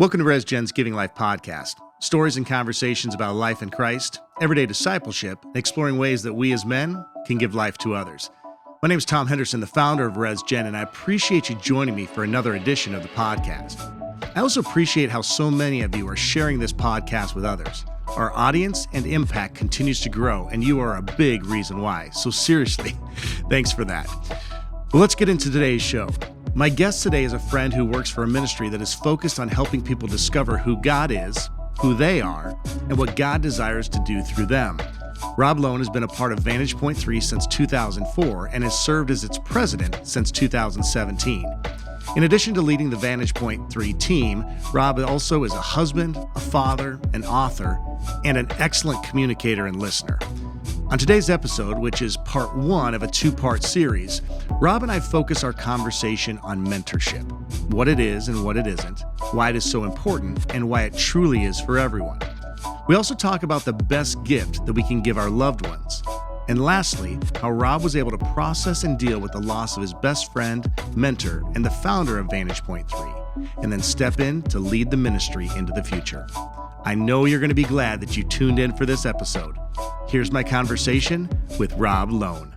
Welcome to RESGEN's Giving Life podcast. Stories and conversations about life in Christ, everyday discipleship, and exploring ways that we as men can give life to others. My name is Tom Henderson, the founder of RESGEN, and I appreciate you joining me for another edition of the podcast. I also appreciate how so many of you are sharing this podcast with others. Our audience and impact continues to grow, and you are a big reason why. So seriously, thanks for that. Well, let's get into today's show. My guest today is a friend who works for a ministry that is focused on helping people discover who God is, who they are, and what God desires to do through them. Rob Loane has been a part of Pt.1 since 2004 and has served as its president since 2017. In addition to leading the Pt.3 team, Rob also is a husband, a father, an author, and an excellent communicator and listener. On today's episode, which is part one of a two-part series, Rob and I focus our conversation on mentorship, what it is and what it isn't, why it is so important, and why it truly is for everyone. We also talk about the best gift that we can give our loved ones. And lastly, how Rob was able to process and deal with the loss of his best friend, mentor, and the founder of Pt.3, and then step in to lead the ministry into the future. I know you're going to be glad that you tuned in for this episode. Here's my conversation with Rob Loane.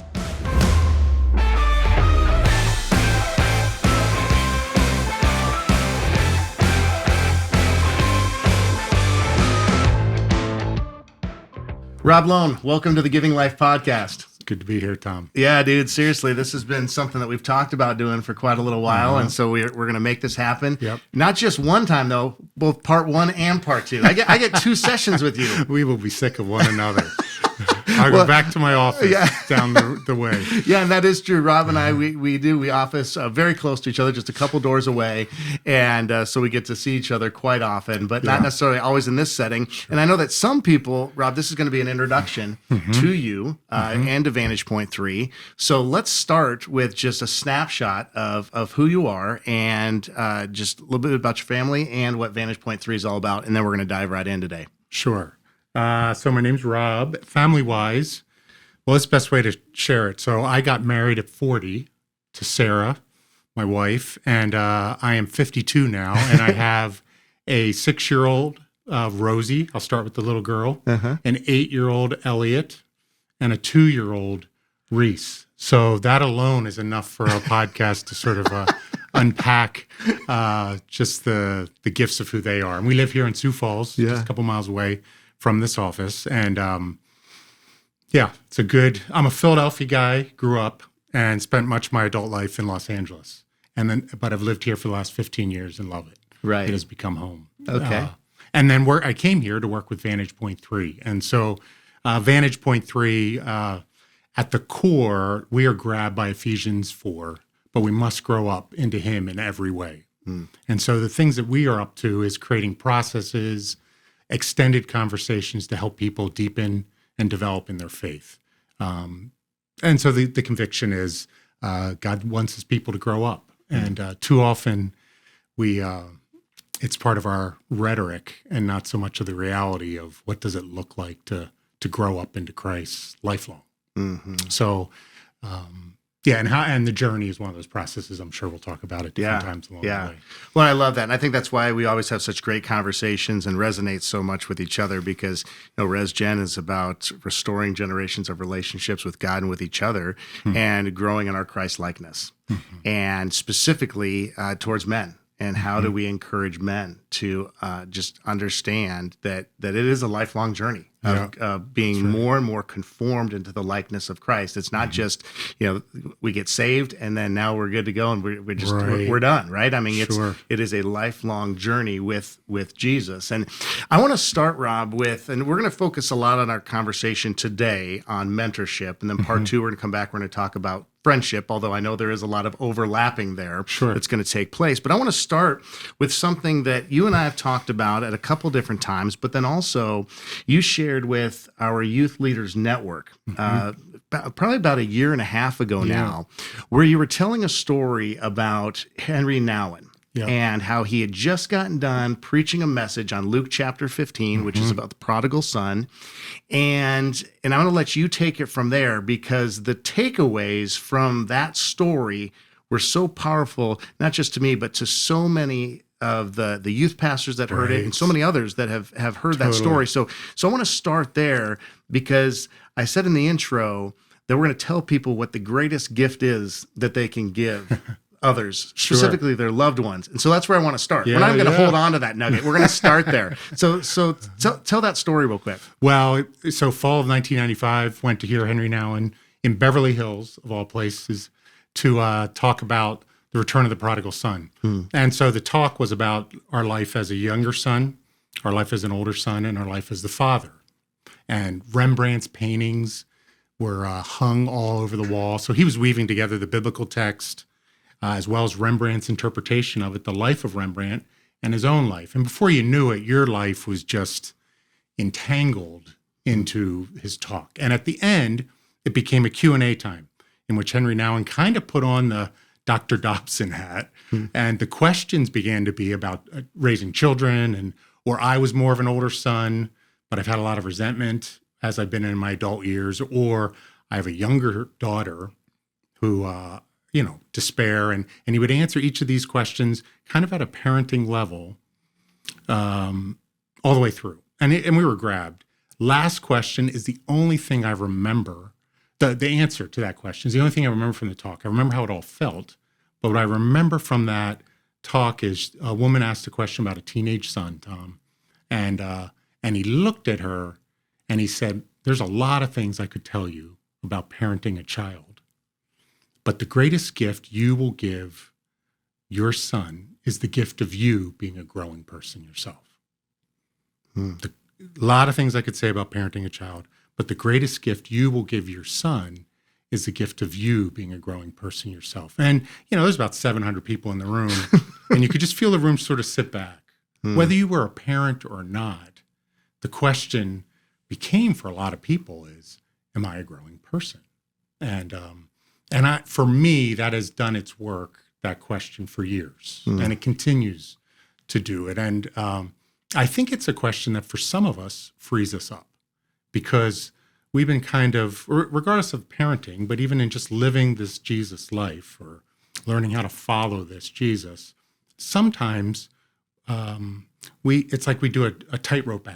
Rob Loane, welcome to the Giving Life podcast. Good to be here, Tom. Yeah, dude, seriously, this has been something that we've talked about doing for quite a little while, and so we're going to make this happen. Yep. Not just one time, though, both part one and part two. I get two sessions with you. We will be sick of one another. I'll go back to my office down the way. Yeah, and that is true. Rob and I, we office very close to each other, just a couple doors away, and so we get to see each other quite often, but not necessarily always in this setting. Sure. And I know that some people, Rob, this is going to be an introduction to you and to Pt.3. So let's start with just a snapshot of who you are and just a little bit about your family and what Pt.3 is all about, and then we're going to dive right in today. Sure. So my name's Rob. Family-wise, well, it's the best way to share it. So I got married at 40 to Sarah, my wife, and I am 52 now, and I have a 6-year-old, Rosie. I'll start with the little girl, an 8-year-old Elliot, and a 2-year-old Reese. So that alone is enough for our podcast to sort of unpack just the gifts of who they are. And we live here in Sioux Falls, just a couple miles away from this office. And I'm a Philadelphia guy, grew up and spent much of my adult life in Los Angeles. But I've lived here for the last 15 years and love it. Right. It has become home. Okay. And then I came here to work with Pt.3. And so Pt.3, at the core, we are grabbed by Ephesians 4, but we must grow up into him in every way. And so the things that we are up to is creating processes, extended conversations to help people deepen and develop in their faith. And so the conviction is God wants his people to grow up. And too often it's part of our rhetoric and not so much of the reality of what does it look like to grow up into Christ lifelong. So, and the journey is one of those processes. I'm sure we'll talk about it different times along the way. Well, I love that. And I think that's why we always have such great conversations and resonate so much with each other because, RESGEN is about restoring generations of relationships with God and with each other and growing in our Christ likeness and specifically towards men. And how do we encourage men to just understand that it is a lifelong journey of being more and more conformed into the likeness of Christ? It's not just, we get saved and then now we're good to go and we're done, right? I mean, it is a lifelong journey with Jesus. And I want to start, Rob, and we're going to focus a lot on our conversation today on mentorship. And then part two, we're going to come back, we're going to talk about friendship, although I know there is a lot of overlapping there that's going to take place. But I want to start with something that you and I have talked about at a couple different times, but then also you shared with our Youth Leaders Network probably about a year and a half ago now, where you were telling a story about Henry Nouwen. And how he had just gotten done preaching a message on Luke chapter 15, which is about the prodigal son. And I'm going to let you take it from there because the takeaways from that story were so powerful, not just to me, but to so many of the youth pastors that heard it, Right. and so many others that have heard that story. So I want to start there, because I said in the intro that we're going to tell people what the greatest gift is that they can give others, specifically their loved ones. And so that's where I want to start. We're not going to hold on to that nugget. We're going to start there. So tell that story real quick. Well, so fall of 1995, went to hear Henry Nouwen in Beverly Hills, of all places, to talk about the return of the prodigal son. And so the talk was about our life as a younger son, our life as an older son, and our life as the father. And Rembrandt's paintings were hung all over the wall. So he was weaving together the biblical text, as well as Rembrandt's interpretation of it, the life of Rembrandt and his own life. And before you knew it, your life was just entangled into his talk. And at the end, it became a Q&A time in which Henry Nouwen kind of put on the Dr. Dobson hat. And the questions began to be about raising children, or I was more of an older son, but I've had a lot of resentment as I've been in my adult years, or I have a younger daughter who, despair. And he would answer each of these questions kind of at a parenting level all the way through. And we were grabbed. Last question is the only thing I remember. The answer to that question is the only thing I remember from the talk. I remember how it all felt. But what I remember from that talk is a woman asked a question about a teenage son, Tom. And he looked at her and he said, there's a lot of things I could tell you about parenting a child. But the greatest gift you will give your son is the gift of you being a growing person yourself. A lot of things I could say about parenting a child, but the greatest gift you will give your son is the gift of you being a growing person yourself. And, there's about 700 people in the room, and you could just feel the room sort of sit back. Whether you were a parent or not, the question became for a lot of people is, am I a growing person? And for me, that has done its work, that question, for years, and it continues to do it. And I think it's a question that for some of us frees us up, because we've been kind of, regardless of parenting, but even in just living this Jesus life or learning how to follow this Jesus, sometimes it's like we do a tightrope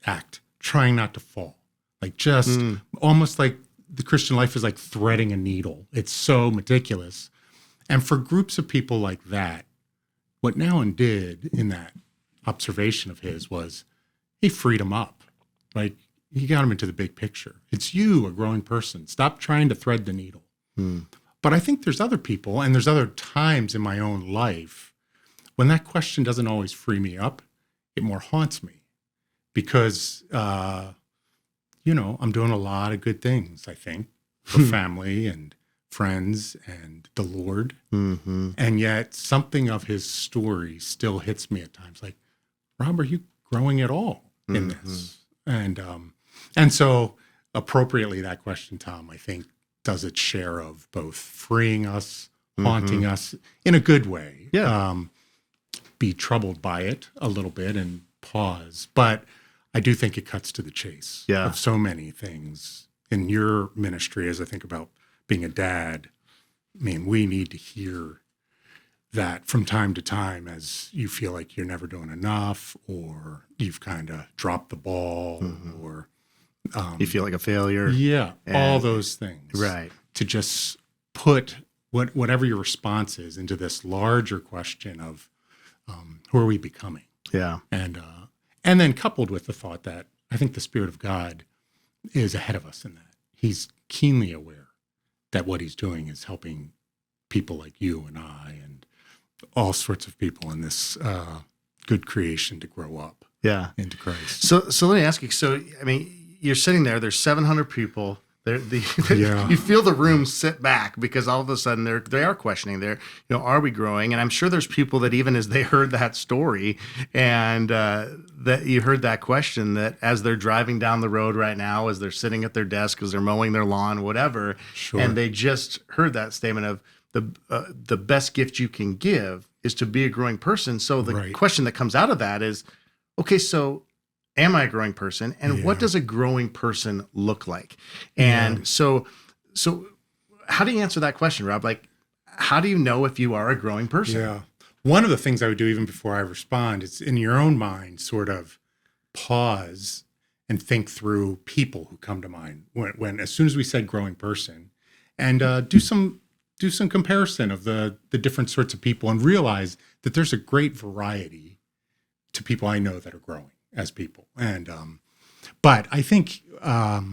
act, trying not to fall. Like just almost like the Christian life is like threading a needle. It's so meticulous. And for groups of people like that, what Nouwen did in that observation of his was he freed them up. Like he got them into the big picture. It's you, a growing person. Stop trying to thread the needle. But I think there's other people, and there's other times in my own life when that question doesn't always free me up. It more haunts me because, I'm doing a lot of good things, I think, for family and friends and the Lord. And yet something of his story still hits me at times. Like, Rob, are you growing at all in this? And so appropriately, that question, Tom, I think, does its share of both freeing us, haunting us in a good way. Be troubled by it a little bit and pause. But I do think it cuts to the chase of so many things in your ministry. As I think about being a dad, I mean, we need to hear that from time to time as you feel like you're never doing enough, or you've kind of dropped the ball, or you feel like a failure. All those things. Right. To just put whatever your response is into this larger question of who are we becoming? And then coupled with the thought that I think the Spirit of God is ahead of us in that. He's keenly aware that what he's doing is helping people like you and I and all sorts of people in this good creation to grow up into Christ. So let me ask you, you're sitting there, there's 700 people. You feel the room sit back because all of a sudden they are questioning. Are we growing? And I'm sure there's people that even as they heard that story and that you heard that question, that as they're driving down the road right now, as they're sitting at their desk, as they're mowing their lawn, whatever, and they just heard that statement of the best gift you can give is to be a growing person. So the question that comes out of that is, okay, so am I a growing person? And what does a growing person look like? And so how do you answer that question, Rob? Like, how do you know if you are a growing person? one of the things I would do even before I respond is in your own mind, sort of pause and think through people who come to mind when as soon as we said growing person, and do some comparison of the different sorts of people and realize that there's a great variety to people I know that are growing as people. And but I think I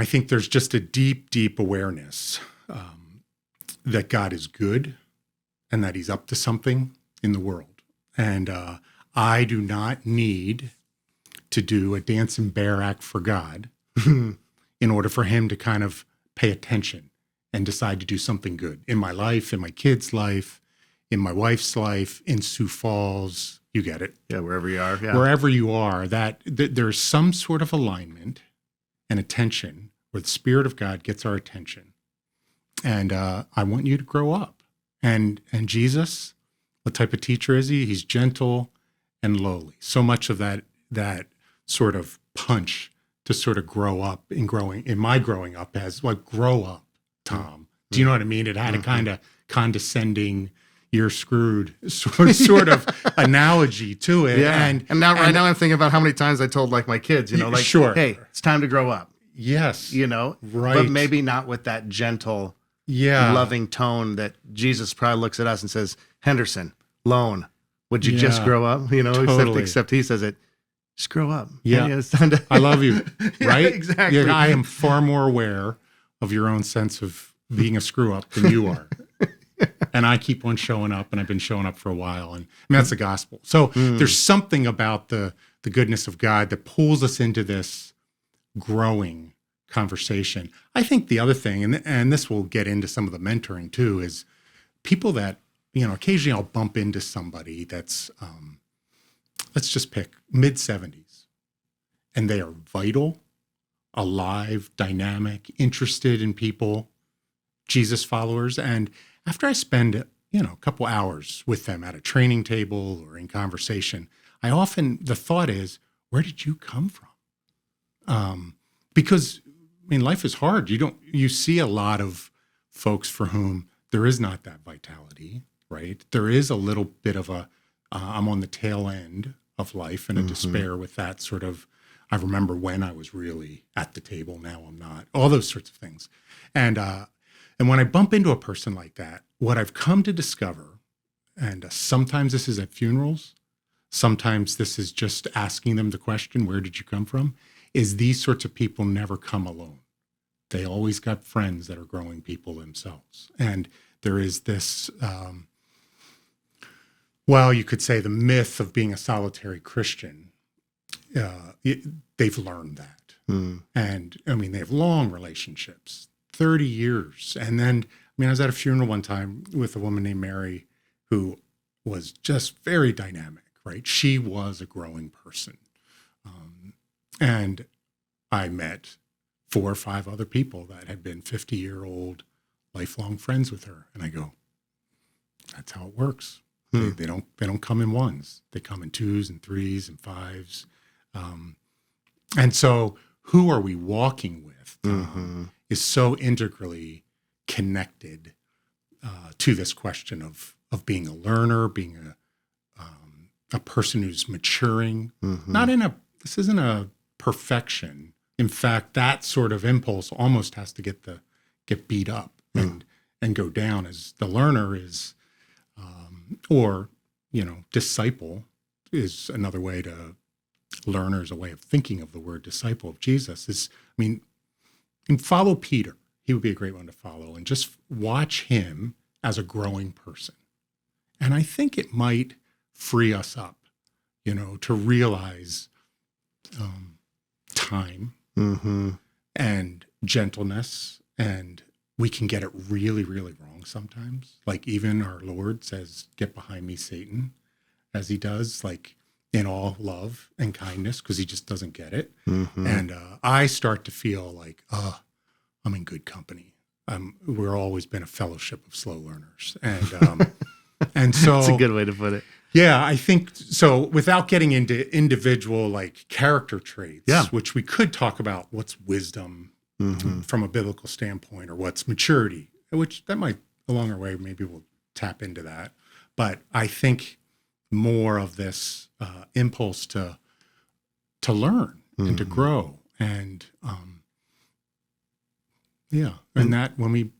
think there's just a deep awareness that God is good and that he's up to something in the world. And I do not need to do a dancing bear act for God in order for him to kind of pay attention and decide to do something good in my life, in my kids' life, in my wife's life, in Sioux Falls. You get it. Yeah, wherever you are. Yeah. Wherever you are, that there's some sort of alignment and attention where the Spirit of God gets our attention. And I want you to grow up. And Jesus, what type of teacher is he? He's gentle and lowly. So much of that sort of punch to sort of grow up in my growing up as like, grow up, Tom. Do you know what I mean? It had a kind of condescending, you're screwed sort of analogy to it. Yeah. And now I'm thinking about how many times I told like my kids, like, sure, hey, it's time to grow up. Yes. Right. But maybe not with that gentle, loving tone that Jesus probably looks at us and says, Henderson, Loane, would you just grow up? Totally. Except he says it, just grow up. Yeah. It's time to I love you. Right? Yeah, exactly. Yeah, I am far more aware of your own sense of being a screw up than you are. And I keep on showing up, and I've been showing up for a while. And I mean, that's the gospel. So there's something about the goodness of God that pulls us into this growing conversation. I think the other thing, and this will get into some of the mentoring too, is people that, occasionally I'll bump into somebody that's, let's just pick mid-70s, and they are vital, alive, dynamic, interested in people, Jesus followers. And after I spend, a couple hours with them at a training table or in conversation, the thought is, where did you come from? Because life is hard. You see a lot of folks for whom there is not that vitality, right? There is a little bit of I'm on the tail end of life and a despair with that sort of, I remember when I was really at the table, now I'm not, all those sorts of things. And when I bump into a person like that, what I've come to discover, and sometimes this is at funerals, sometimes this is just asking them the question, where did you come from? Is these sorts of people never come alone. They always got friends that are growing people themselves. And there is this, you could say the myth of being a solitary Christian. They've learned that. And they have long relationships, 30 years. And then, I was at a funeral one time with a woman named Mary who was just very dynamic, right? She was a growing person. And I met 4 or 5 other people that had been 50-year-old lifelong friends with her. And I go, that's how it works. They don't come in ones. They come in 2s and 3s and 5s. And so who are we walking with is so integrally connected to this question of being a learner, being a person who's maturing. This isn't a perfection. In fact, that sort of impulse almost has to get beat up and go down as the learner is, disciple is another way to, learner is a way of thinking of the word disciple of Jesus and follow Peter. He would be a great one to follow and just watch him as a growing person. And I think it might free us up, to realize time and gentleness, and we can get it really, really wrong sometimes. Like even our Lord says, "Get behind me, Satan," as he does, like in all love and kindness, because he just doesn't get it. And I start to feel like, I'm in good company. We're always been a fellowship of slow learners, and so that's a good way to put it. Yeah, I think so. Without getting into individual character traits, which we could talk about, what's wisdom from a biblical standpoint, or what's maturity, which that might along our way maybe we'll tap into that. But I think more of this impulse to learn and to grow, and and that when we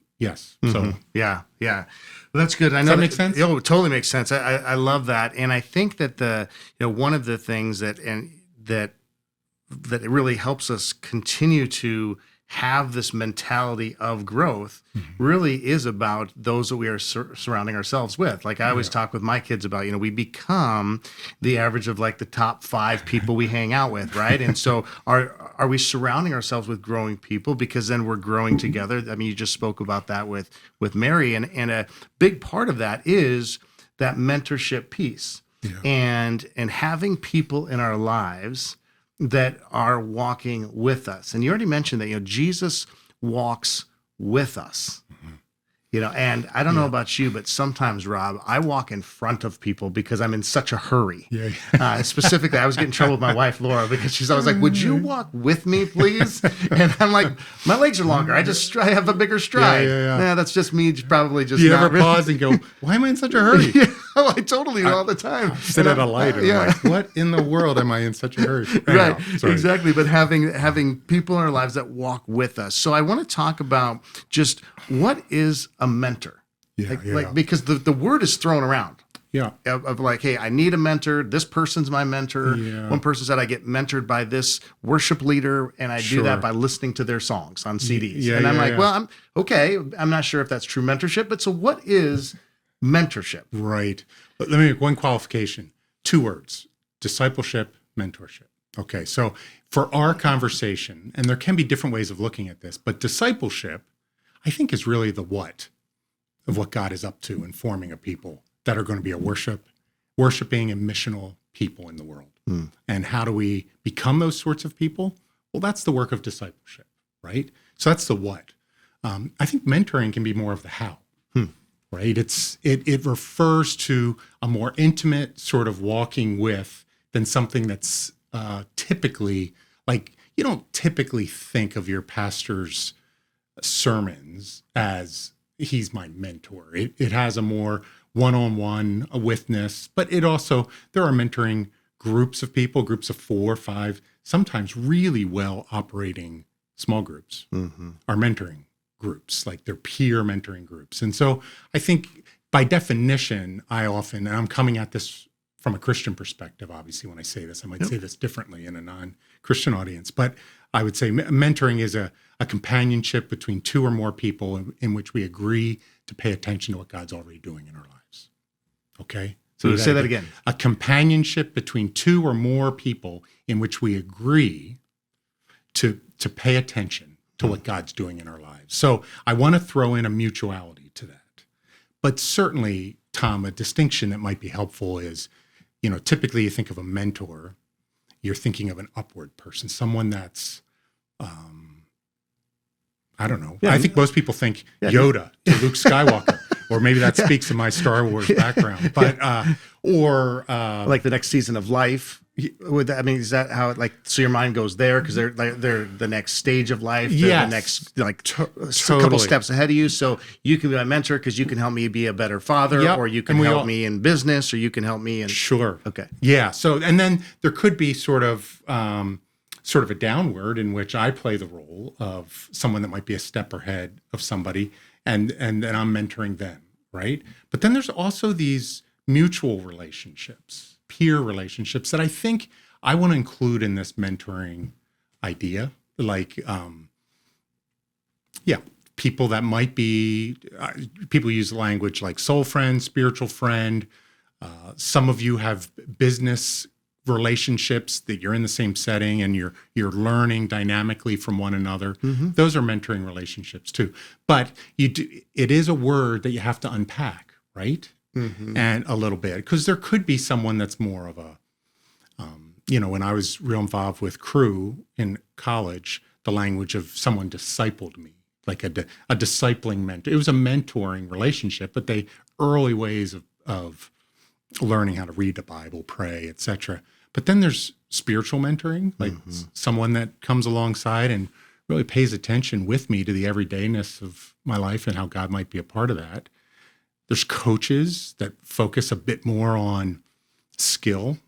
so yeah. Well, that's good. I know that make sense? Oh, it totally makes sense. I love that, and I think that one of the things that it really helps us continue to have this mentality of growth really is about those that we are surrounding ourselves with. Like I always talk with my kids about, we become the average of like the top 5 people we hang out with, right? And so are we surrounding ourselves with growing people, because then we're growing together? I mean, you just spoke about that with Mary, and a big part of that is that mentorship piece, and having people in our lives that are walking with us. And you already mentioned that, Jesus walks with us. And I don't know about you, but sometimes, Rob, I walk in front of people because I'm in such a hurry. Specifically, I was getting in trouble with my wife, Laura, because she's always like, would you walk with me, please? And I'm like, my legs are longer. I have a bigger stride. Nah, that's just me probably just You not ever really. pause and go, why am I in such a hurry? I totally do all the time. Sit at a light and I'm like, what in the world am I in such a hurry? Right, exactly. But having people in our lives that walk with us. So I want to talk about just what is a mentor, because the word is thrown around. Of like, hey, I need a mentor. This person's my mentor. One person said I get mentored by this worship leader, and I do that by listening to their songs on CDs. And I'm like, well, I'm okay. I'm not sure if that's true mentorship, but so what is mentorship? Right. Let me make one qualification. 2 words: discipleship, mentorship. Okay. So for our conversation, and there can be different ways of looking at this, but discipleship, I think, is really the what of what God is up to in forming a people that are going to be worshiping and missional people in the world. And how do we become those sorts of people? Well, that's the work of discipleship, right? So that's the what. I think mentoring can be more of the how, right? It refers to a more intimate sort of walking with than something that's typically, like, you don't typically think of your pastor's sermons as he's my mentor. It has a more one-on-one witness, but there are mentoring groups of people, groups of 4 or 5, sometimes really well operating small groups are mentoring groups, like they're peer mentoring groups. And so I think by definition, and I'm coming at this from a Christian perspective, obviously, when I say this, I might say this differently in a non-Christian audience, but I would say mentoring is a companionship between 2 or more people in which we agree to pay attention to what God's already doing in our lives. Okay? So say that again. A companionship between 2 or more people in which we agree to pay attention to what God's doing in our lives. So I want to throw in a mutuality to that. But certainly, Tom, a distinction that might be helpful is, typically you think of a mentor, you're thinking of an upward person, someone that's, I don't know. I think most people think Yoda to Luke Skywalker, or maybe that speaks to my Star Wars background. But like the next season of life. Is that how so your mind goes there because they're the next stage of life, they're the next couple steps ahead of you. So you can be my mentor because you can help me be a better father, or you can help me in business, or you can help me in Okay. Yeah. So and then there could be sort of a downward in which I play the role of someone that might be a step ahead of somebody, and I'm mentoring them, right? But then there's also these mutual relationships, peer relationships that I think I want to include in this mentoring idea. Like, people that might be, people use language like soul friend, spiritual friend. Some of you have business relationships that you're in the same setting and you're learning dynamically from one another. Those are mentoring relationships too. But it is a word that you have to unpack, right? And a little bit, because there could be someone that's more of a, when I was real involved with Crew in college, the language of someone discipled me, like a discipling mentor. It was a mentoring relationship, but early ways of learning how to read the Bible, pray, etc. But then there's spiritual mentoring, like someone that comes alongside and really pays attention with me to the everydayness of my life and how God might be a part of that. There's coaches that focus a bit more on skill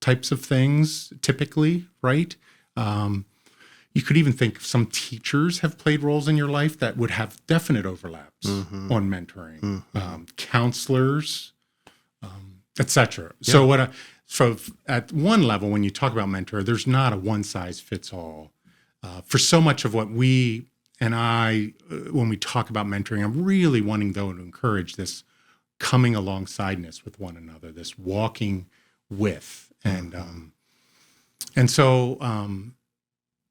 types of things, typically, right? You could even think some teachers have played roles in your life that would have definite overlaps on mentoring, counselors, etc. Yeah. So at one level, when you talk about mentor, there's not a one size fits all. For so much of what we and I, when we talk about mentoring, I'm really wanting though to encourage this coming alongsideness with one another, this walking with, and so.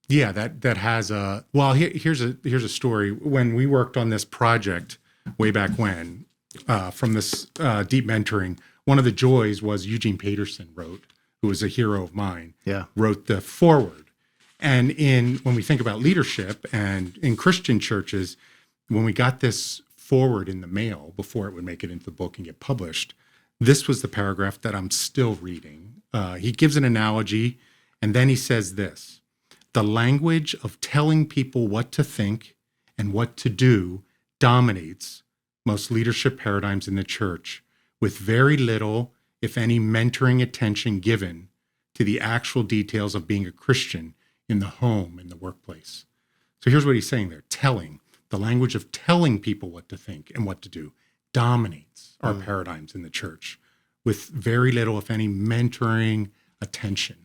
Yeah, that has a here's a story. When we worked on this project way back when, from this deep mentoring, one of the joys was Eugene Peterson who was a hero of mine, wrote the foreword. And when we think about leadership and in Christian churches, when we got this foreword in the mail before it would make it into the book and get published, this was the paragraph that I'm still reading. He gives an analogy, and then he says this. The language of telling people what to think and what to do dominates most leadership paradigms in the church, with very little, if any, mentoring attention given to the actual details of being a Christian in the home, in the workplace. So here's what he's saying there. The language of telling people what to think and what to do dominates our paradigms in the church, with very little, if any, mentoring attention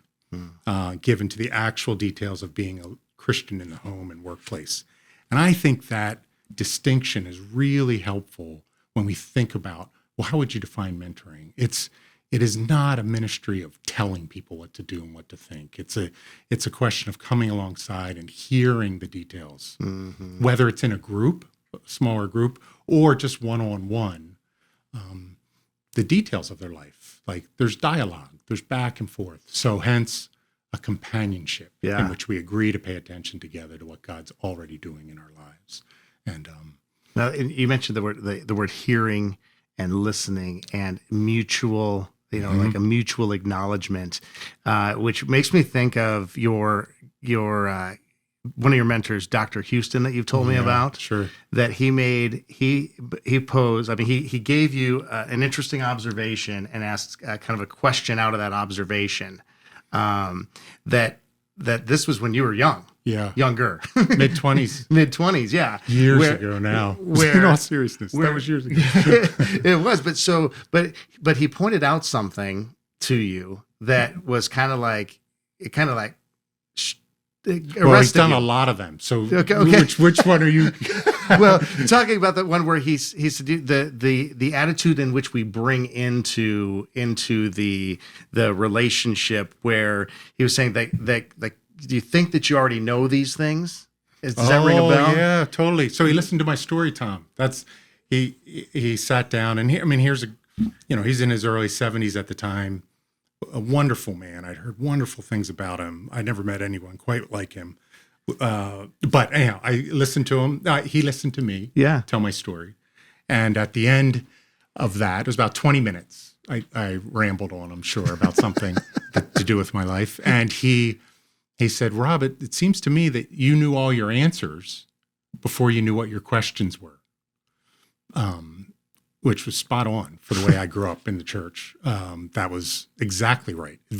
given to the actual details of being a Christian in the home and workplace. And I think that distinction is really helpful when we think about, well, how would you define mentoring? It is not a ministry of telling people what to do and what to think. It's a question of coming alongside and hearing the details, whether it's in a group, a smaller group, or just one-on-one, the details of their life. Like there's dialogue. There's back and forth. So hence a companionship in which we agree to pay attention together to what God's already doing in our lives. And now you mentioned the word hearing and listening and mutual, like a mutual acknowledgement, which makes me think of your one of your mentors, Dr. Houston, that you've told me about. Sure. That he posed. I mean, he gave you an interesting observation and asked kind of a question out of that observation. That this was when you were young. Yeah. Younger. Mid-20s. Mid-20s, yeah. Years ago now. In all seriousness, that was years ago. It was, but he pointed out something to you that was kind of like. Well, he's done a lot of them. So okay. Which one are you? Well, talking about the one where he's the attitude in which we bring into the relationship, where he was saying that do you think that you already know these things? Does that ring a bell? Yeah, totally. So he listened to my story, Tom. He sat down and here's he's in his early 70s at the time. A wonderful man. I'd heard wonderful things about him. I never met anyone quite like him. But anyhow, I listened to him. He listened to me tell my story. And at the end of that, it was about 20 minutes. I rambled on, I'm sure, about something to do with my life. And he said, Rob, it seems to me that you knew all your answers before you knew what your questions were. Which was spot on for the way I grew up in the church. That was exactly right. He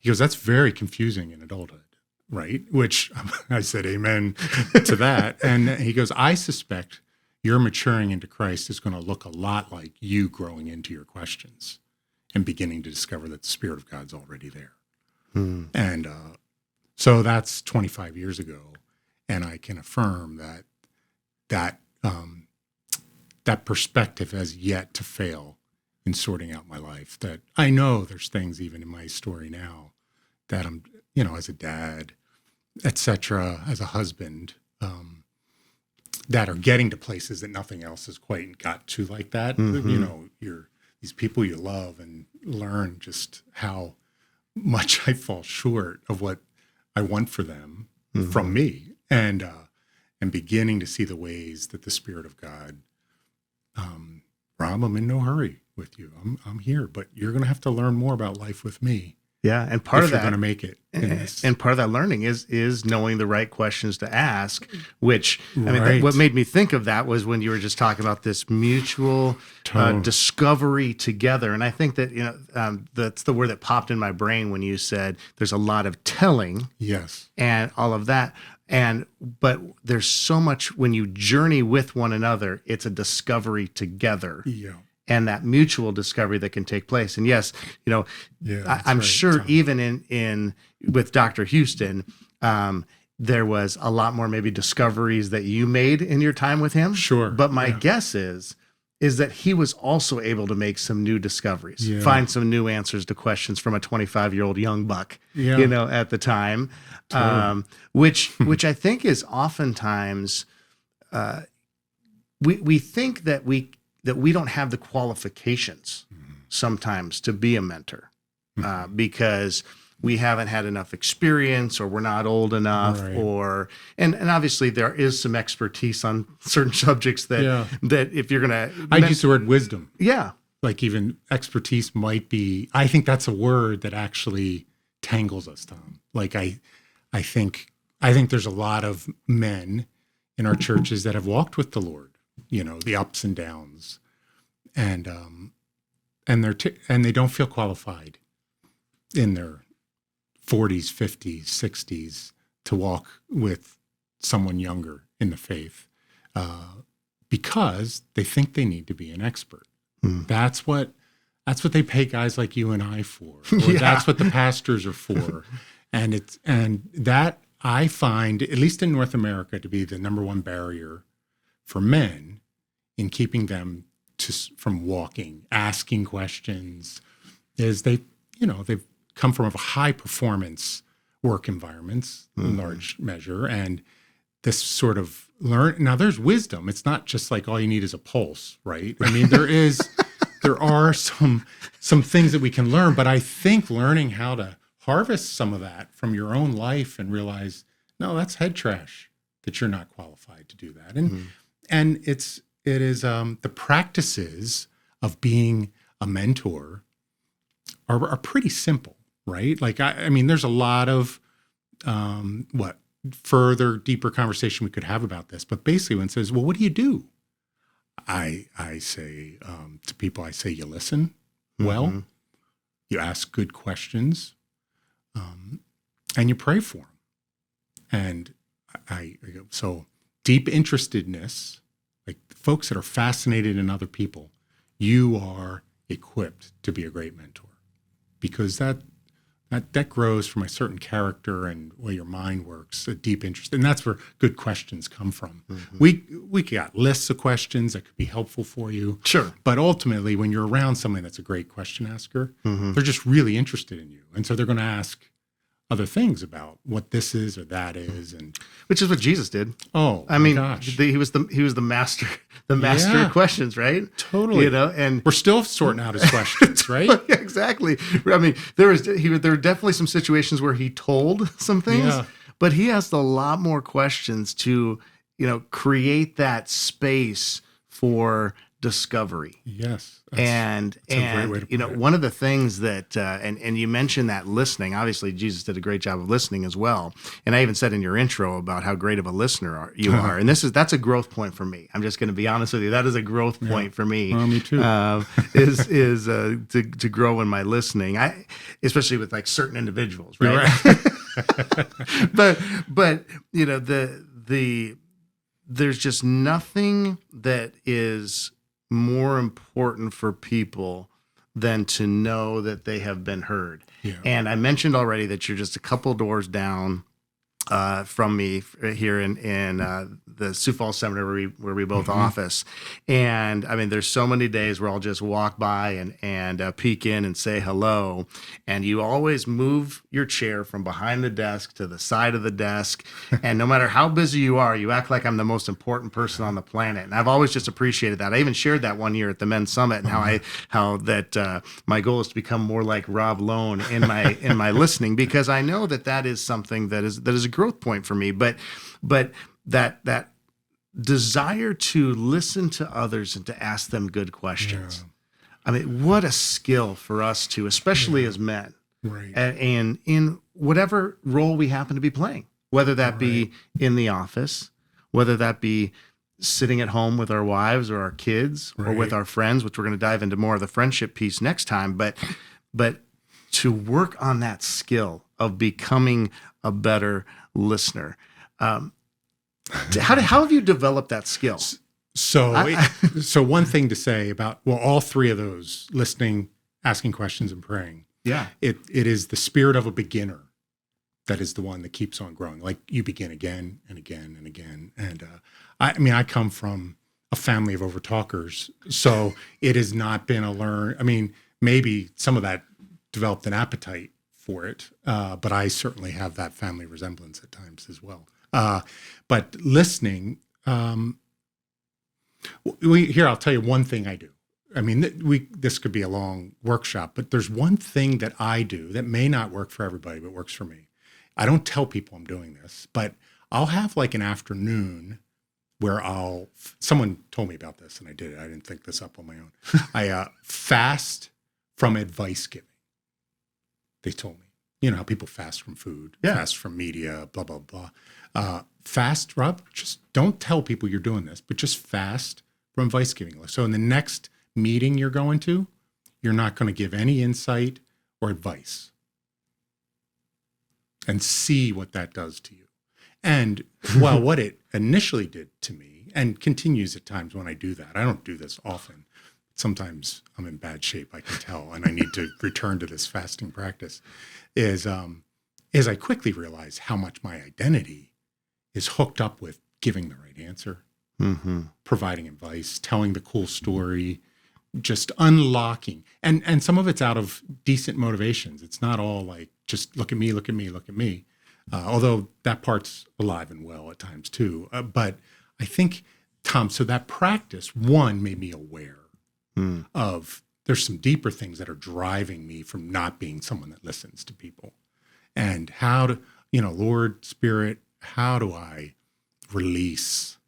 goes, that's very confusing in adulthood, right? Which I said, amen to that. And he goes, I suspect your maturing into Christ is going to look a lot like you growing into your questions and beginning to discover that the Spirit of God's already there. And so that's 25 years ago. And I can affirm that perspective has yet to fail in sorting out my life. That I know there's things even in my story now that I'm, as a dad, etc., as a husband, that are getting to places that nothing else has quite got to like that. You're these people you love and learn just how much I fall short of what I want for them from me, and beginning to see the ways that the Spirit of God. Rob, I'm in no hurry with you. I'm here, but you're going to have to learn more about life with me Yeah, and part if of you're that, going to make it in this. and part of that learning is knowing the right questions to ask. Which I mean, Right. what made me think of that was when you were just talking about this mutual discovery together. And I think that that's the word that popped in my brain when you said there's a lot of telling, Yes. and all of that. But there's so much when you journey with one another. It's a discovery together. Yeah. And that mutual discovery that can take place. And yes, I'm right, sure Tom. even in with Dr. Houston, there was a lot more maybe discoveries that you made in your time with him. Sure. But my guess is that he was also able to make some new discoveries, Yeah. find some new answers to questions from a 25-year-old young buck, Yeah. at the time, Totally. which I think is oftentimes we think that we don't have the qualifications sometimes to be a mentor because we haven't had enough experience, or we're not old enough, Right. or and obviously there is some expertise on certain subjects that if you're gonna I'd use the word wisdom. yeah Like even expertise might be, I think that's a word that actually tangles us, Tom. Like I think there's a lot of men in our churches that have walked with the Lord, the ups and downs, and they don't feel qualified in their 40s, 50s, 60s to walk with someone younger in the faith because they think they need to be an expert. That's what they pay guys like you and I for, or that's what the pastors are for, and that I find, at least in North America, to be the number one barrier for men in keeping them from walking, asking questions, is they've come from a high performance work environments in large measure, and this sort of now there's wisdom. It's not just like all you need is a pulse, right? I mean, there are some things that we can learn, but I think learning how to harvest some of that from your own life and realize, no, that's head trash, that you're not qualified to do that. And it is the practices of being a mentor are pretty simple, right? Like, I mean, there's a lot of further, deeper conversation we could have about this. But basically when it says, well, what do you do? I say to people, you listen well, you ask good questions, and you pray for them. And so deep interestedness, like folks that are fascinated in other people, you are equipped to be a great mentor, because that grows from a certain character and way your mind works, a deep interest. And that's where good questions come from. We got lists of questions that could be helpful for you. Sure. But ultimately, when you're around someone that's a great question asker, they're just really interested in you. And so they're going to ask other things about what this is or that is, and which is what Jesus did. Oh, I mean, gosh. he was the master of questions, right? Totally. And we're still sorting out his questions, right? Yeah, exactly. I mean, there were definitely some situations where he told some things, but he asked a lot more questions to, create that space for discovery. Yes. And a great way to put it. one of the things that and you mentioned that listening, obviously Jesus did a great job of listening as well. And I even said in your intro about how great of a listener you are. And that's a growth point for me. I'm just going to be honest with you. That is a growth point for me. Well, me too. Is to grow in my listening. Especially with like certain individuals, right? but there's just nothing that is more important for people than to know that they have been heard. Yeah. And I mentioned already that you're just a couple doors down from me here in the Sioux Falls Seminary where we both office. And I mean, there's so many days where I'll just walk by and peek in and say hello. And you always move your chair from behind the desk to the side of the desk. And no matter how busy you are, you act like I'm the most important person on the planet. And I've always just appreciated that. I even shared that one year at the Men's Summit, and how my goal is to become more like Rob Loane in my listening, because I know that is something that is a growth point for me. But that desire to listen to others and to ask them good questions. I mean, what a skill for us to, especially as men, Right. And in whatever role we happen to be playing, whether that be in the office, whether that be sitting at home with our wives or our kids or with our friends, which we're going to dive into more of the friendship piece next time. But to work on that skill of becoming a better listener. How have you developed that skill? So, so one thing to say about, all three of those, listening, asking questions, and praying. Yeah. It is the spirit of a beginner that is the one that keeps on growing. Like you begin again and again and again. And I come from a family of overtalkers. So it has not been maybe some of that developed an appetite for it. But I certainly have that family resemblance at times as well. But listening, I'll tell you one thing I do. This could be a long workshop, but there's one thing that I do that may not work for everybody, but works for me. I don't tell people I'm doing this, but I'll have like an afternoon where someone told me about this and I did it. I didn't think this up on my own. I fast from advice giving. They told me, you know how people fast from food, fast from media, blah, blah, blah. Fast, Rob, just don't tell people you're doing this, but just fast from advice giving. So in the next meeting you're going to, you're not going to give any insight or advice, and see what that does to you. And while what it initially did to me, and continues at times when I do that, I don't do this often. Sometimes I'm in bad shape, I can tell, and I need to return to this fasting practice, is I quickly realize how much my identity is hooked up with giving the right answer, providing advice, telling the cool story, just unlocking. And some of it's out of decent motivations. It's not all like, just look at me, look at me, look at me. Although that part's alive and well at times too. But I think, Tom, so that practice, one, made me aware of there's some deeper things that are driving me from not being someone that listens to people. And how to, Lord, Spirit, how do I release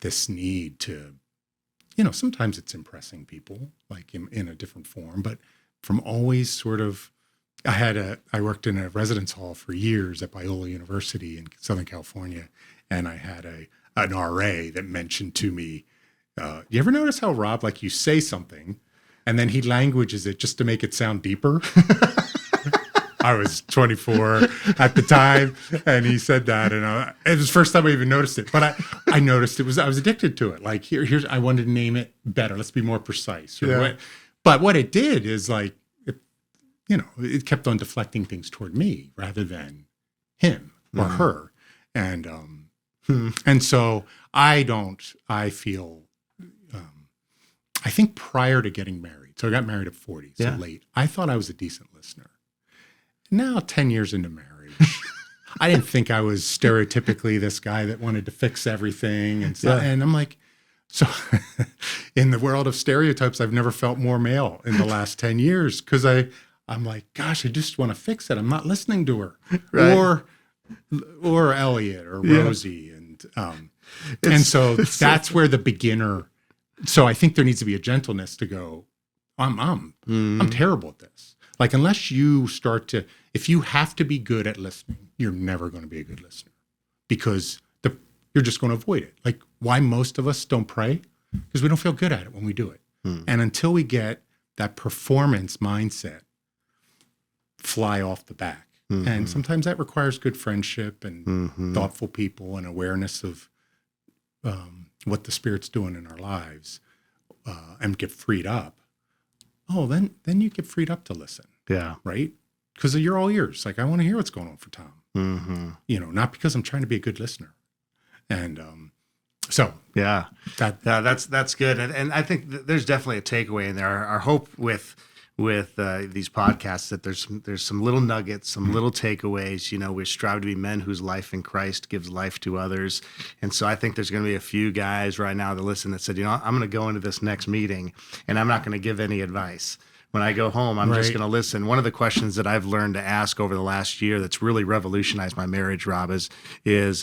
this need to, sometimes it's impressing people, like in a different form, but from always sort of, I worked in a residence hall for years at Biola University in Southern California, and I had an RA that mentioned to me, you ever notice how, Rob, like you say something and then he languages it just to make it sound deeper? I was 24 at the time, and he said that, and it was the first time I even noticed it. But I noticed I was addicted to it. Like here's I wanted to name it better. Let's be more precise. But what it did is like, it kept on deflecting things toward me rather than him or her, and so I feel. I think prior to getting married, so I got married at 40, so late. I thought I was a decent listener. Now, 10 years into marriage, I didn't think I was stereotypically this guy that wanted to fix everything. And so, and I'm like, so in the world of stereotypes, I've never felt more male in the last 10 years because I'm like, gosh, I just want to fix it. I'm not listening to her. Right. Or Elliot or Rosie. And so that's where the beginner, so I think there needs to be a gentleness to go, I'm terrible at this. Like, unless you if you have to be good at listening, you're never going to be a good listener because you're just going to avoid it. Like, why most of us don't pray? Because we don't feel good at it when we do it. And until we get that performance mindset fly off the back, and sometimes that requires good friendship and thoughtful people and awareness of what the Spirit's doing in our lives, and get freed up. Oh, then you get freed up to listen. Yeah. Right? Because you're all ears. Like, I want to hear what's going on for Tom. Not because I'm trying to be a good listener. And that's good. And I think there's definitely a takeaway in there. Our hope with these podcasts that there's some little nuggets, some little takeaways. We strive to be men whose life in Christ gives life to others. And so I think there's going to be a few guys right now that listen that said, I'm going to go into this next meeting and I'm not going to give any advice. When I go home, I'm just going to listen. One of the questions that I've learned to ask over the last year that's really revolutionized my marriage, Rob, is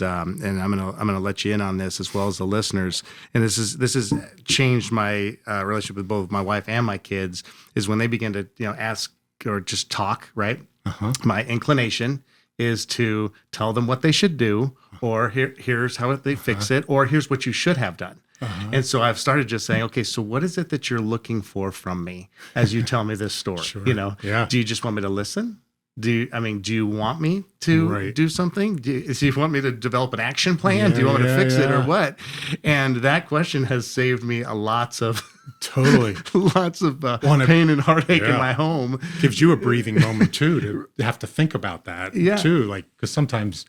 and I'm going to let you in on this as well as the listeners. And this has changed my relationship with both my wife and my kids. Is when they begin to ask or just talk, right? Uh-huh. My inclination is to tell them what they should do, or here's how they fix it, or here's what you should have done. And so I've started just saying, okay, so what is it that you're looking for from me as you tell me this story? Sure. Do you just want me to listen? Do you want me to do something? Do you want me to develop an action plan? Do you want me to fix it or what? And that question has saved me lots of pain and heartache in my home. Gives you a breathing moment too to have to think about that too, like because sometimes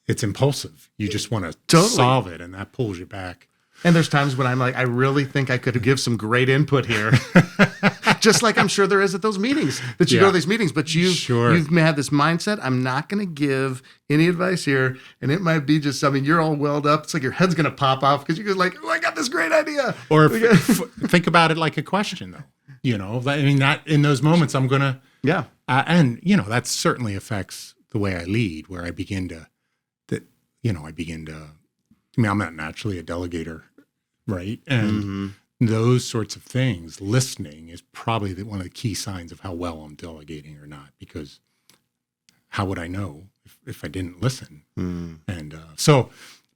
it's impulsive. You just want to solve it, and that pulls you back. And there's times when I'm like, I really think I could give some great input here. Just like I'm sure there is at those meetings that you go to these meetings, but you've had this mindset. I'm not going to give any advice here. And it might be just, you're all welled up. It's like your head's going to pop off because you're like, oh, I got this great idea. Or think about it like a question though. That in those moments I'm going to, and that certainly affects the way I lead, where I'm not naturally a delegator, right? And those sorts of things, listening is probably one of the key signs of how well I'm delegating or not, because how would I know if I didn't listen? And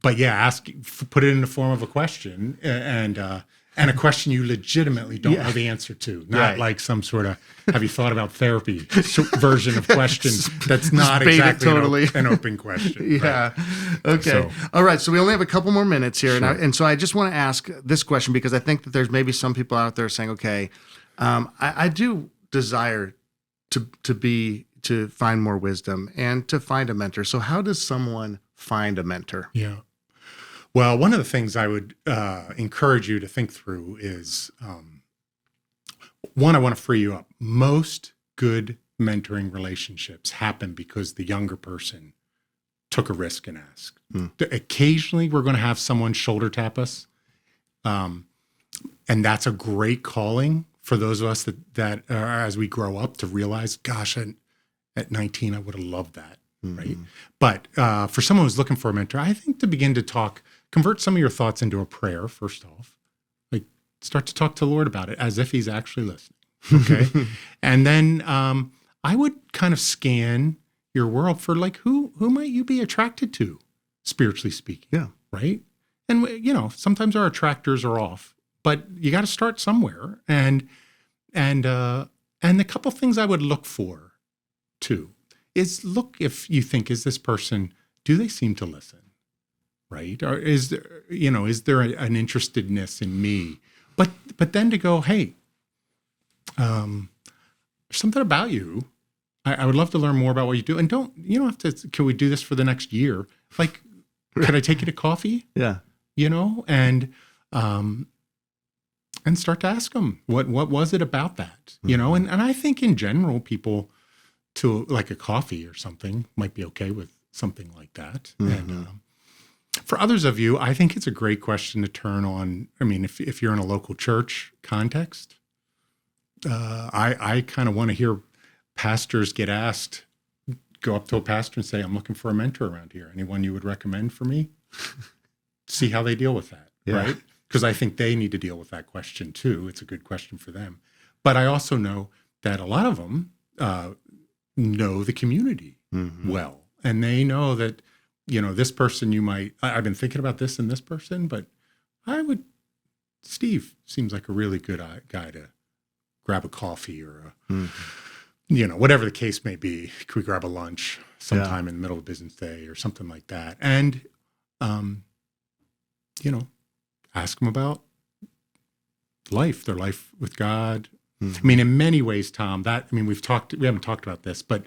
put it in the form of a question, and a question you legitimately don't know the answer to, not like some sort of, have you thought about therapy version of question that's not exactly an open question. Right? Okay. All right. So we only have a couple more minutes here. And so I just want to ask this question, because I think that there's maybe some people out there saying, okay, I do desire to find more wisdom and to find a mentor. So how does someone find a mentor? Yeah. Well, one of the things I would encourage you to think through is, one, I want to free you up. Most good mentoring relationships happen because the younger person took a risk and asked. Occasionally, we're going to have someone shoulder tap us, and that's a great calling for those of us that as we grow up, to realize, gosh, at 19, I would have loved that, right? But for someone who's looking for a mentor, I think to begin to convert some of your thoughts into a prayer, first off. Like, start to talk to the Lord about it as if he's actually listening, okay? And then I would kind of scan your world for, like, who might you be attracted to, spiritually speaking? Yeah. Right? And, sometimes our attractors are off, but you got to start somewhere. And the couple things I would look for, too, is look if you think, is this person, do they seem to listen? Right? Or is there an interestedness in me? But then to go, hey, there's something about you. I would love to learn more about what you do. And you don't have to, can we do this for the next year? Like, could I take you to coffee? Yeah. And start to ask them, what was it about that? And I think in general, people to like a coffee or something might be okay with something like that. And for others of you, I think it's a great question to turn on. I mean, if you're in a local church context, I kind of want to hear pastors get asked, go up to a pastor and say, I'm looking for a mentor around here. Anyone you would recommend for me? See how they deal with that, right? Because I think they need to deal with that question too. It's a good question for them. But I also know that a lot of them know the community well. And they know that, this person I've been thinking about this and this person, but Steve seems like a really good guy to grab a coffee or whatever the case may be. Could we grab a lunch sometime in the middle of business day or something like that? And, ask them about their life with God. I mean, in many ways, Tom, we haven't talked about this, but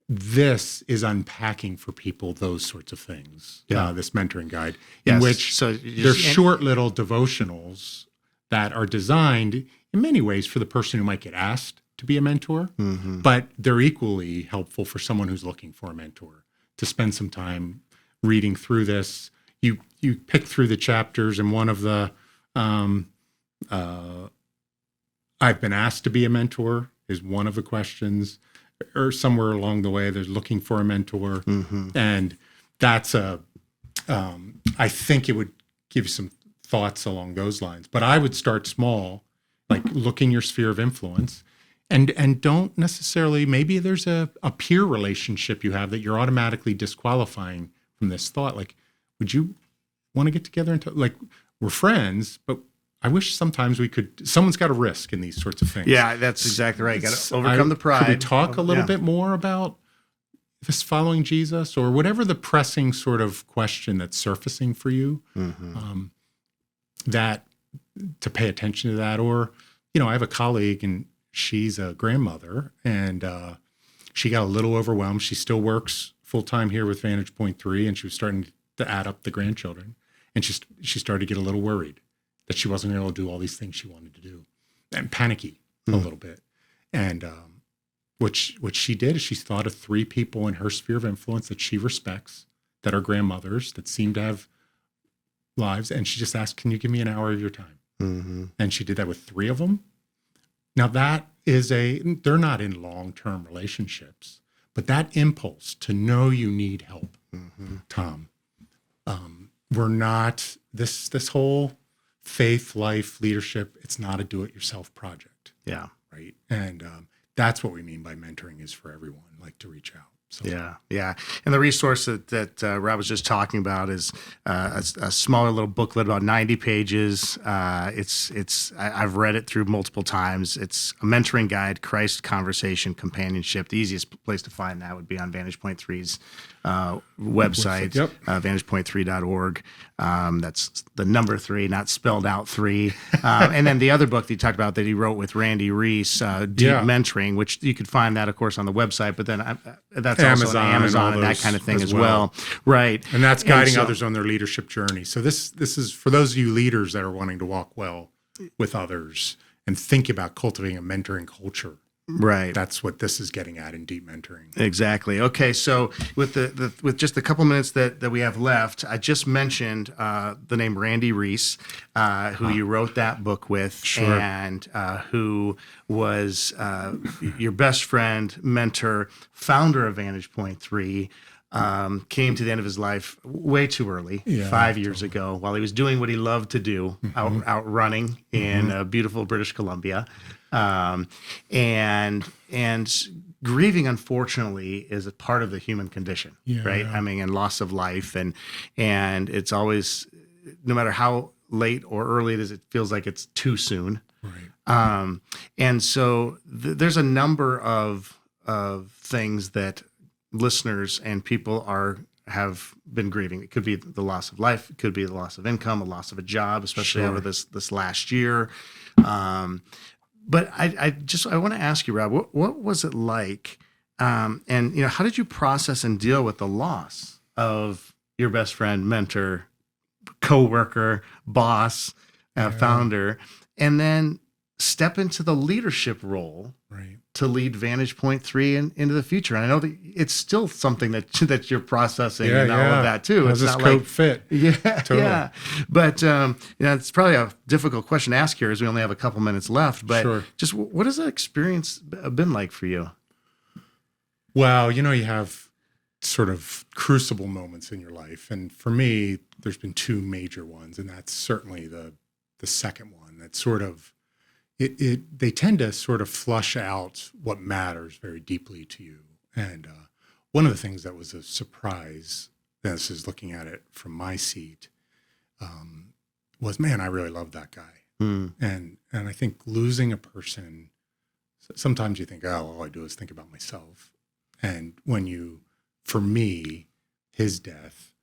this is unpacking for people those sorts of things. This mentoring guide, in which there's short little devotionals that are designed in many ways for the person who might get asked to be a mentor, but they're equally helpful for someone who's looking for a mentor to spend some time reading through this. You pick through the chapters, and one of the I've been asked to be a mentor is one of the questions, or somewhere along the way there's looking for a mentor. And that's I think it would give you some thoughts along those lines. But I would start small, like look in your sphere of influence And don't necessarily, maybe there's a peer relationship you have that you're automatically disqualifying from this thought. Like, would you want to get together and like, we're friends, but I wish sometimes someone's got to risk in these sorts of things. Yeah, that's exactly right. Got to overcome the pride. Could we talk a little bit more about this following Jesus or whatever the pressing sort of question that's surfacing for you, that to pay attention to that? Or, I have a colleague and she's a grandmother and she got a little overwhelmed. She still works full-time here with Pt.1 and she was starting to add up the grandchildren. And she started to get a little worried that she wasn't able to do all these things she wanted to do and panicky a little bit. And what she did is she thought of 3 people in her sphere of influence that she respects, that are grandmothers, that seem to have lives. And she just asked, can you give me an hour of your time? And she did that with 3 of them. Now that is they're not in long-term relationships, but that impulse to know you need help, Tom, we're not, this whole faith, life, leadership, it's not a do-it-yourself project. Yeah. Right. And that's what we mean by mentoring is for everyone, like to reach out. So. Yeah. And the resource that Rob was just talking about is a smaller little booklet, about 90 pages. I've read it through multiple times. It's a mentoring guide, Christ Conversation Companionship. The easiest place to find that would be on Vantage.3's website, Vantage.3.org. That's the number 3, not spelled out 3. And then the other book that you talked about that he wrote with Randy Reese, Deep Mentoring, which you could find that, of course, on the website. But then that's also on Amazon and that kind of thing as well. Right. And that's guiding others on their leadership journey. So this is for those of you leaders that are wanting to walk well with others and think about cultivating a mentoring culture. Right. That's what this is getting at in deep mentoring. Exactly. Okay. So with just a couple minutes that we have left, I just mentioned the name Randy Reese, who you wrote that book with, and who was your best friend, mentor, founder of Vantage.3. Came to the end of his life way too early, 5 years ago, while he was doing what he loved to do, out running in beautiful British Columbia. And grieving, unfortunately, is a part of the human condition, right? I mean, and loss of life, and it's always, no matter how late or early it is, it feels like it's too soon. Right. And so there's a number of things that listeners and people have been grieving. It could be the loss of life, it could be the loss of income, a loss of a job, especially over this last year. But I want to ask you, Rob, what was it like? And how did you process and deal with the loss of your best friend, mentor, coworker, boss, founder, and then step into the leadership role to lead Vantage.3 into the future? And I know that it's still something that you're processing and all of that too. Does this coat fit? Yeah, totally. Yeah. But it's probably a difficult question to ask here, as we only have a couple minutes left. But just what has that experience been like for you? Well, you have sort of crucible moments in your life, and for me, there's been 2 major ones, and that's certainly the second one. That's sort of they tend to sort of flush out what matters very deeply to you. And one of the things that was a surprise, this is looking at it from my seat, was, man, I really love that guy. And I think losing a person, sometimes you think, oh, all I do is think about myself. And for me, his death,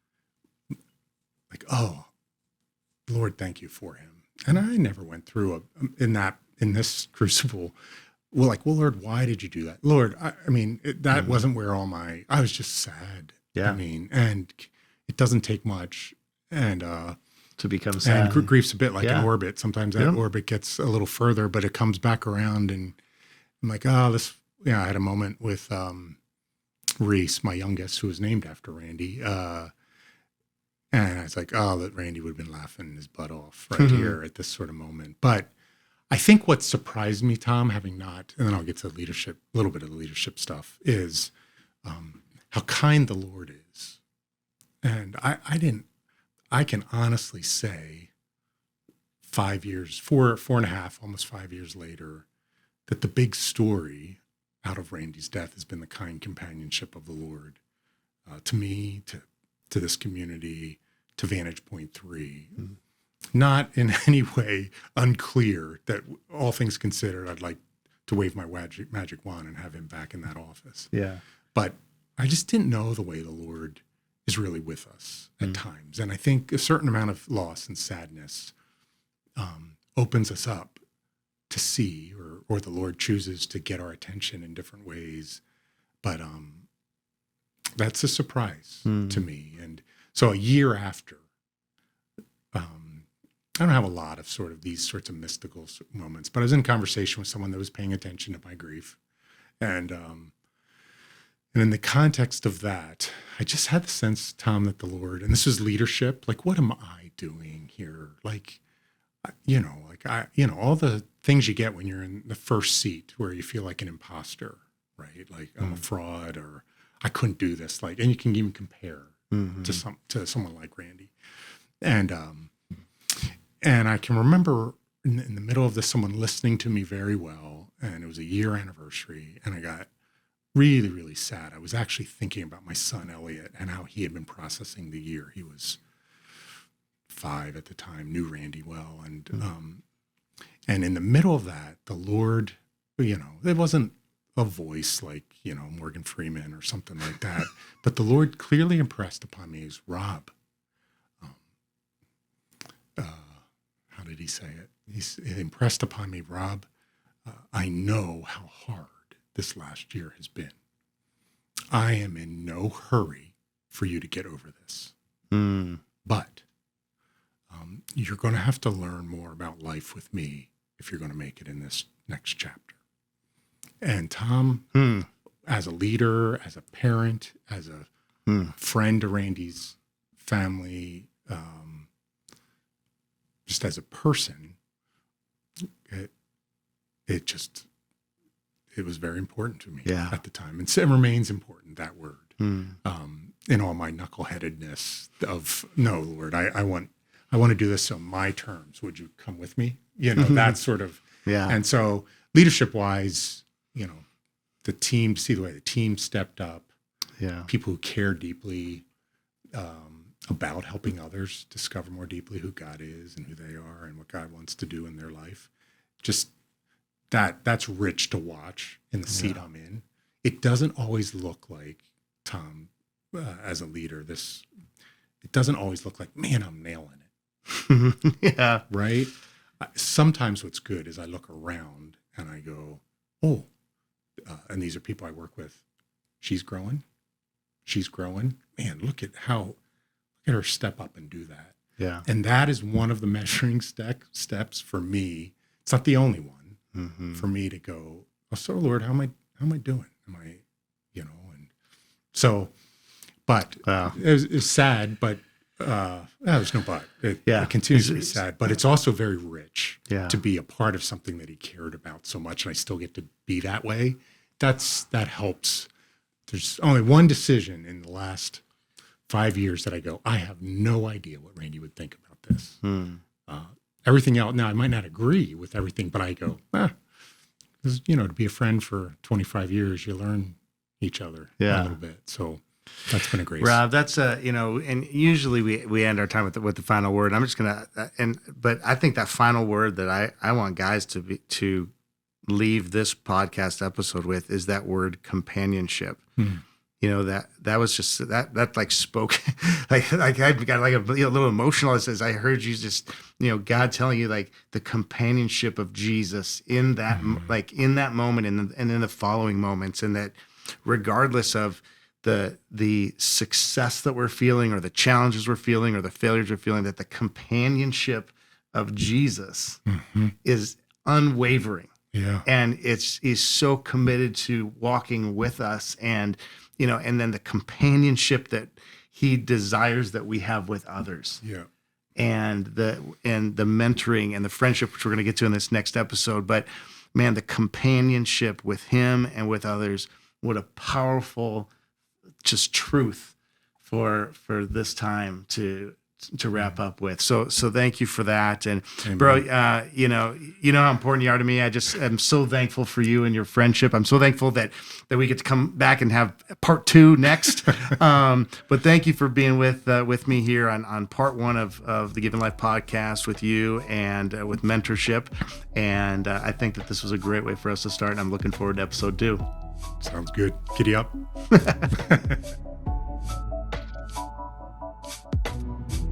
like, oh, Lord, thank you for him. And I never went through in this crucible, well, Lord, why did you do that? Lord, that wasn't where I was just sad. Yeah. And it doesn't take much. And to become sad. And grief's a bit like an orbit. Sometimes that orbit gets a little further, but it comes back around. And I'm like, I had a moment with Reese, my youngest, who was named after Randy. And I was like, that Randy would have been laughing his butt off right here at this sort of moment. But I think what surprised me, Tom, and then I'll get to leadership, a little bit of the leadership stuff, is how kind the Lord is. And I can honestly say 5 years, 4.5, almost 5 years later, that the big story out of Randy's death has been the kind companionship of the Lord to me, to this community, to Vantage Point 3. Mm-hmm. Not in any way unclear that, all things considered, I'd like to wave my magic wand and have him back in that office. Yeah. But I just didn't know the way the Lord is really with us at times. And I think a certain amount of loss and sadness opens us up to see, or the Lord chooses to get our attention in different ways. But that's a surprise to me. And so a year after, I don't have a lot of sort of these sorts of mystical moments, but I was in conversation with someone that was paying attention to my grief. And in the context of that, I just had the sense, Tom, that the Lord, and this is leadership, like, what am I doing here? Like, all the things you get when you're in the first seat where you feel like an imposter, right? Like, I'm a fraud, or I couldn't do this. Like, and you can even compare to someone like Randy. And I can remember in the middle of this, someone listening to me very well, and it was a year anniversary, and I got really, really sad. I was actually thinking about my son, Elliot, and how he had been processing the year. He was 5 at the time, knew Randy well. And in the middle of that, the Lord, it wasn't a voice like, Morgan Freeman or something like that, but the Lord clearly impressed upon me is, Rob, how did he say it? He impressed upon me, Rob, I know how hard this last year has been. I am in no hurry for you to get over this. But you're going to have to learn more about life with me if you're going to make it in this next chapter. And Tom, as a leader, as a parent, as a friend to Randy's family, just as a person, it was very important to me at the time. And it remains important, that word. In all my knuckleheadedness of, no, Lord, I want to do this on my terms. Would you come with me? That sort of. Yeah. And so leadership-wise, the team, see the way the team stepped up. Yeah. People who care deeply about helping others discover more deeply who God is and who they are and what God wants to do in their life. Just that's rich to watch in the seat I'm in. It doesn't always look like, Tom, as a leader, it doesn't always look like, man, I'm nailing it. Yeah. Right? Sometimes what's good is I look around and I go, oh, and these are people I work with. She's growing. Man, look at her step up and do that. Yeah. And that is one of the measuring steps for me. It's not the only one for me to go, oh, so Lord, how am I doing? Am I, and so, but it was sad, but there's no but. It continues to be sad, but it's also very rich to be a part of something that he cared about so much, and I still get to be that way. That helps. There's only one decision in the last 5 years that I go, I have no idea what Randy would think about this. Everything else, now I might not agree with everything, but I go, because, to be a friend for 25 years, you learn each other a little bit. So that's been a great. Rob, that's and usually we end our time with the final word. I'm just gonna, but I think that final word that I want guys to leave this podcast episode with is that word companionship. That was just that like spoke like I got like a little emotional as I heard you just God telling you like the companionship of Jesus in that like in that moment and in the following moments, and that regardless of the success that we're feeling or the challenges we're feeling or the failures we're feeling, that the companionship of Jesus is unwavering. Yeah. And he's so committed to walking with us, and and then the companionship that he desires that we have with others. Yeah. And the mentoring and the friendship, which we're going to get to in this next episode. But man, the companionship with him and with others, what a powerful just truth for this time to to wrap up with. So thank you for that. And Amen. bro, you know how important you are to me. I just am so thankful for you and your friendship. I'm so thankful that we get to come back and have part 2 next. But thank you for being with me here on part 1 of the Giving Life podcast with you and with mentorship. And I think that this was a great way for us to start. And I'm looking forward to episode 2. Sounds good. Giddy up.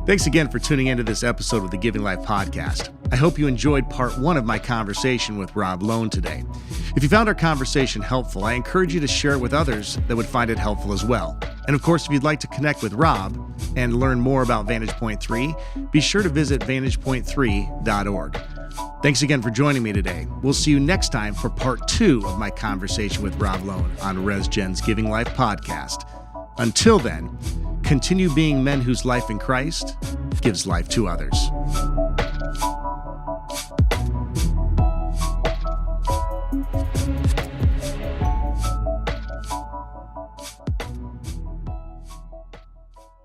Thanks again for tuning into this episode of the Giving Life podcast. I hope you enjoyed part 1 of my conversation with Rob Loane today. If you found our conversation helpful, I encourage you to share it with others that would find it helpful as well. And of course, if you'd like to connect with Rob and learn more about Vantage Point 3, be sure to visit vantagepoint3.org. Thanks again for joining me today. We'll see you next time for part 2 of my conversation with Rob Loane on RESGEN's Giving Life podcast. Until then, continue being men whose life in Christ gives life to others.